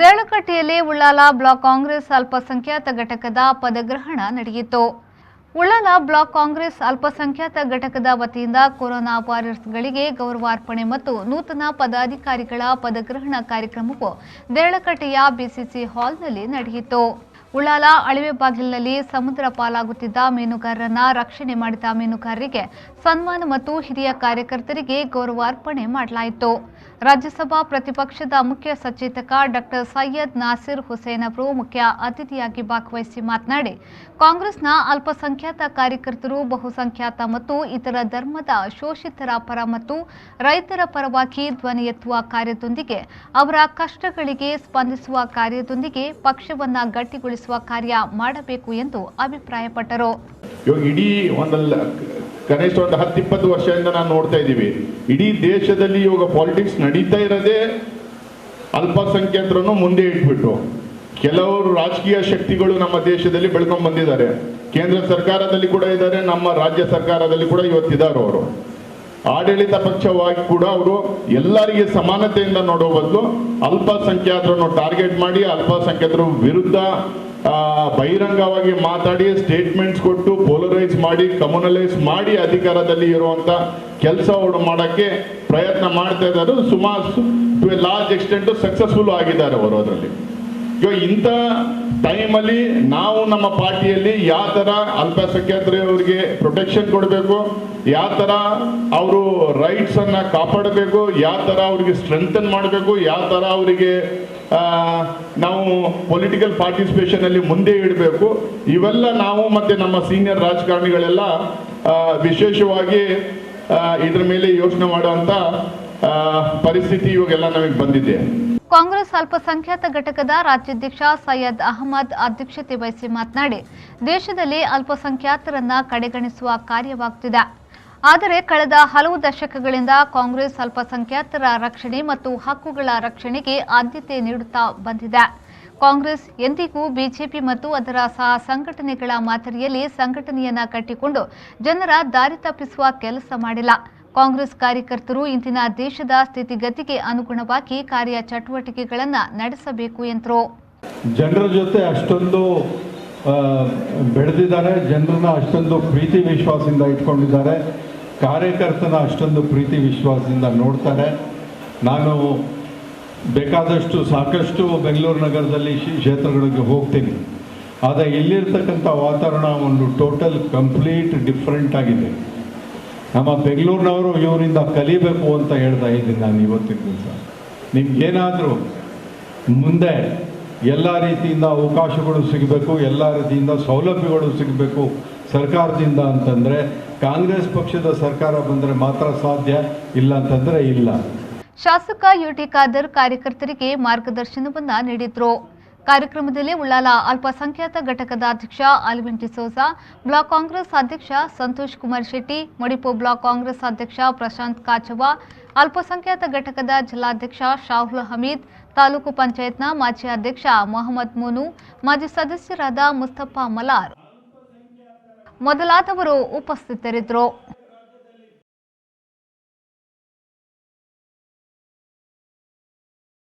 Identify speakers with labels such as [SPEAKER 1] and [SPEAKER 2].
[SPEAKER 1] ದೇಳಕಟ್ಟಿಯಲ್ಲಿ Ullal block Congress ಅಲ್ಪಸಂಖ್ಯಾತ ಘಟಕದ ಪದಗ್ರಹಣ ನಡೆಯಿತು. ಉಳ್ಳಾಲ ಬ್ಲಾಕ್ ಕಾಂಗ್ರೆಸ್ ಅಲ್ಪಸಂಖ್ಯಾತ ಘಟಕದ ವತಿಯಿಂದ ಕೊರೋನಾ ವಾರಿಯರ್ಸ್ಗಳಿಗೆ ಗೌರವಾರ್ಪಣೆ ಮತ್ತು ನೂತನ ಪದಾಧಿಕಾರಿಗಳ ಪದಗ್ರಹಣ ಕಾರ್ಯಕ್ರಮವು ದೇಳಕಟ್ಟೆಯ ಬಿಸಿಸಿ ಹಾಲ್ನಲ್ಲಿ ನಡೆಯಿತು. ಉಳ್ಳಾಲ ಅಳಿವೆಬಾಗಿಲಿನಲ್ಲಿ ಸಮುದ್ರ ಪಾಲಾಗುತ್ತಿದ್ದ ಮೀನುಗಾರರನ್ನ ರಕ್ಷಣೆ ಮಾಡಿದ ಮೀನುಗಾರರಿಗೆ ಸನ್ಮಾನ ಮತ್ತು ಹಿರಿಯ ಕಾರ್ಯಕರ್ತರಿಗೆ ಗೌರವಾರ್ಪಣೆ ಮಾಡಲಾಯಿತು. ರಾಜ್ಯಸಭಾ ಪ್ರತಿಪಕ್ಷದ ಮುಖ್ಯ ಸಚೇತಕ ಡಾಕ್ಟರ್ ಸೈಯದ್ ನಾಸಿರ್ ಹುಸೇನ್ ಅವರು ಮುಖ್ಯ ಅತಿಥಿಯಾಗಿ ಭಾಗವಹಿಸಿ ಮಾತನಾಡಿ, ಕಾಂಗ್ರೆಸ್ನ ಅಲ್ಪಸಂಖ್ಯಾತ ಕಾರ್ಯಕರ್ತರು ಬಹುಸಂಖ್ಯಾತ ಮತ್ತು ಇತರ ಧರ್ಮದ ಶೋಷಿತರ ಪರ ಮತ್ತು ರೈತರ ಪರವಾಗಿ ಧ್ವನಿ ಎತ್ತುವ ಕಾರ್ಯದೊಂದಿಗೆ ಅವರ ಕಷ್ಟಗಳಿಗೆ ಸ್ಪಂದಿಸುವ ಕಾರ್ಯದೊಂದಿಗೆ ಪಕ್ಷವನ್ನ ಗಟ್ಟಿಗೊಳಿಸುವ ಕಾರ್ಯ ಮಾಡಬೇಕು ಎಂದು ಅಭಿಪ್ರಾಯಪಟ್ಟರು.
[SPEAKER 2] ಕನಿಷ್ಠ ಒಂದು 10-20 ವರ್ಷದಿಂದ ನಾವು ನೋಡ್ತಾ ಇದ್ದೀವಿ, ಇಡೀ ದೇಶದಲ್ಲಿ ಇವಾಗ ಪಾಲಿಟಿಕ್ಸ್ ನಡೀತಾ ಇರೋದೇ ಅಲ್ಪಸಂಖ್ಯಾತರನ್ನು ಮುಂದೆ ಇಟ್ಬಿಟ್ಟು. ಕೆಲವರು ರಾಜಕೀಯ ಶಕ್ತಿಗಳು ನಮ್ಮ ದೇಶದಲ್ಲಿ ಬೆಳ್ಕೊಂಡು ಬಂದಿದ್ದಾರೆ. ಕೇಂದ್ರ ಸರ್ಕಾರದಲ್ಲಿ ಕೂಡ ಇದ್ದಾರೆ, ನಮ್ಮ ರಾಜ್ಯ ಸರ್ಕಾರದಲ್ಲಿ ಕೂಡ ಇವತ್ತಿದ್ದಾರೆ. ಅವರು ಆಡಳಿತ ಪಕ್ಷವಾಗಿ ಕೂಡ ಅವರು ಎಲ್ಲರಿಗೆ ಸಮಾನತೆಯಿಂದ ನೋಡೋ ಬದಲು ಅಲ್ಪಸಂಖ್ಯಾತರನ್ನು ಟಾರ್ಗೆಟ್ ಮಾಡಿ ಅಲ್ಪಸಂಖ್ಯಾತರ ವಿರುದ್ಧ ಬಹಿರಂಗವಾಗಿ ಮಾತಾಡಿ ಸ್ಟೇಟ್ಮೆಂಟ್ಸ್ ಕೊಟ್ಟು ಪೋಲರೈಸ್ ಮಾಡಿ ಕಮ್ಯುನಲೈಸ್ ಮಾಡಿ ಅಧಿಕಾರದಲ್ಲಿ ಇರುವಂತ ಕೆಲಸ ಮಾಡೋಕ್ಕೆ ಪ್ರಯತ್ನ ಮಾಡ್ತಾ ಇದ್ದಾರೆ. ಸುಮಾರು to a large extent successful ಆಗಿದ್ದಾರೆ ಅವರು ಅದರಲ್ಲಿ. ಇವಾಗ ಇಂಥ ಟೈಮಲ್ಲಿ ನಾವು ನಮ್ಮ ಪಾರ್ಟಿಯಲ್ಲಿ ಯಾವ ಥರ ಅಲ್ಪಸಂಖ್ಯಾತರವರಿಗೆ ಪ್ರೊಟೆಕ್ಷನ್ ಕೊಡಬೇಕು, ಯಾವ ಥರ ಅವರು ರೈಟ್ಸ್ ಅನ್ನ ಕಾಪಾಡಬೇಕು, ಯಾವ ಥರ ಅವರಿಗೆ ಸ್ಟ್ರೆಂಥನ್ ಮಾಡಬೇಕು, ಯಾವ ಥರ ಅವರಿಗೆ ನಾವು ಪೊಲಿಟಿಕಲ್ ಪಾರ್ಟಿಸಿಪೇಷನ್ ಅಲ್ಲಿ ಮುಂದೆ ಇಡಬೇಕು, ಇವೆಲ್ಲ ನಾವು ಮತ್ತೆ ನಮ್ಮ ಸೀನಿಯರ್ ರಾಜಕಾರಣಿಗಳೆಲ್ಲ ವಿಶೇಷವಾಗಿ ಇದ್ರ ಮೇಲೆ ಯೋಚನೆ ಮಾಡುವಂತ ಪರಿಸ್ಥಿತಿ ಇವಾಗೆಲ್ಲ ನಮಗೆ ಬಂದಿದೆ.
[SPEAKER 1] ಕಾಂಗ್ರೆಸ್ ಅಲ್ಪಸಂಖ್ಯಾತ ಘಟಕದ ರಾಜ್ಯಾಧ್ಯಕ್ಷ ಸೈಯದ್ ಅಹಮದ್ ಅಧ್ಯಕ್ಷತೆ ವಹಿಸಿ ಮಾತನಾಡಿ, ದೇಶದಲ್ಲಿ ಅಲ್ಪಸಂಖ್ಯಾತರನ್ನ ಕಡೆಗಣಿಸುವ ಕಾರ್ಯವಾಗುತ್ತಿದೆ. ಆದರೆ ಕಳೆದ ಹಲವು ದಶಕಗಳಿಂದ ಕಾಂಗ್ರೆಸ್ ಅಲ್ಪಸಂಖ್ಯಾತರ ರಕ್ಷಣೆ ಮತ್ತು ಹಕ್ಕುಗಳ ರಕ್ಷಣೆಗೆ ಆದ್ಯತೆ ನೀಡುತ್ತಾ ಬಂದಿದೆ. ಕಾಂಗ್ರೆಸ್ ಎಂದಿಗೂ ಬಿಜೆಪಿ ಮತ್ತು ಅದರ ಸಹ ಸಂಘಟನೆಗಳ ಮಾದರಿಯಲ್ಲಿ ಸಂಘಟನೆಯನ್ನ ಕಟ್ಟಿಕೊಂಡು ಜನರ ದಾರಿ ತಪ್ಪಿಸುವ ಕೆಲಸ ಮಾಡಿಲ್ಲ. ಕಾಂಗ್ರೆಸ್ ಕಾರ್ಯಕರ್ತರು ಇಂದಿನ ದೇಶದ ಸ್ಥಿತಿಗತಿಗೆ ಅನುಗುಣವಾಗಿ ಕಾರ್ಯ ಚಟುವಟಿಕೆಗಳನ್ನು ನಡೆಸಬೇಕು ಎಂದರು.
[SPEAKER 3] ಜನರ ಜೊತೆ ಅಷ್ಟೊಂದು ಬೆಳೆದಿದ್ದಾರೆ, ಜನರನ್ನ ಅಷ್ಟೊಂದು ಪ್ರೀತಿ ವಿಶ್ವಾಸದಿಂದ ಇಟ್ಕೊಂಡಿದ್ದಾರೆ, ಕಾರ್ಯಕರ್ತನ ಅಷ್ಟೊಂದು ಪ್ರೀತಿ ವಿಶ್ವಾಸದಿಂದ ನೋಡ್ತಾರೆ. ನಾನು ಬೇಕಾದಷ್ಟು ಸಾಕಷ್ಟು ಬೆಂಗಳೂರು ನಗರದಲ್ಲಿ ಕ್ಷೇತ್ರಗಳಿಗೆ ಹೋಗ್ತೀನಿ. ಆದರೆ ಇಲ್ಲಿರ್ತಕ್ಕಂಥ ವಾತಾವರಣ ಒಂದು ಟೋಟಲ್ ಕಂಪ್ಲೀಟ್ ಡಿಫ್ರೆಂಟ್ ಆಗಿದೆ. ನಮ್ಮ ಬೆಂಗಳೂರಿನವರು ಇವರಿಂದ ಕಲಿಬೇಕು ಅಂತ ಹೇಳ್ತಾ ಇದ್ದೀನಿ ನಾನು ಇವತ್ತಿನ ದಿವಸ. ನಿಮ್ಗೇನಾದರೂ ಮುಂದೆ ಎಲ್ಲ ರೀತಿಯಿಂದ ಅವಕಾಶಗಳು ಸಿಗಬೇಕು, ಎಲ್ಲ ರೀತಿಯಿಂದ ಸೌಲಭ್ಯಗಳು ಸಿಗಬೇಕು ಸರ್ಕಾರದಿಂದ ಅಂತಂದರೆ ಕಾಂಗ್ರೆಸ್ ಪಕ್ಷದ ಸರ್ಕಾರ ಬಂದರೆ ಮಾತ್ರ ಸಾಧ್ಯ, ಇಲ್ಲ ಅಂತಂದರೆ ಇಲ್ಲ.
[SPEAKER 1] ಶಾಸಕ ಯುಟಿ ಖಾದರ್ ಕಾರ್ಯಕರ್ತರಿಗೆ ಮಾರ್ಗದರ್ಶನವನ್ನ ನೀಡಿದ್ರು. ಕಾರ್ಯಕ್ರಮದಲ್ಲಿ ಉಳ್ಳಾಲ ಅಲ್ಪಸಂಖ್ಯಾತ ಘಟಕದ ಅಧ್ಯಕ್ಷ ಅಲ್ವಿನ್ ಡಿಸೋಜಾ, ಬ್ಲಾಕ್ ಕಾಂಗ್ರೆಸ್ ಅಧ್ಯಕ್ಷ ಸಂತೋಷ್ ಕುಮಾರ್ ಶೆಟ್ಟಿ, ಮಡಿಪು ಬ್ಲಾಕ್ ಕಾಂಗ್ರೆಸ್ ಅಧ್ಯಕ್ಷ ಪ್ರಶಾಂತ್ ಕಾಚವ, ಅಲ್ಪಸಂಖ್ಯಾತ ಘಟಕದ ಜಿಲ್ಲಾಧ್ಯಕ್ಷ ಶಾಹುಲ್ ಹಮೀದ್, ತಾಲೂಕು ಪಂಚಾಯತ್ನ ಮಾಜಿ ಅಧ್ಯಕ್ಷ ಮೊಹಮ್ಮದ್ ಮೂನು, ಮಾಜಿ ಸದಸ್ಯರಾದ ಮುಸ್ತಫಾ ಮಲಾರ್ ಮೊದಲಾದವರು ಉಪಸ್ಥಿತರಿದ್ದರು.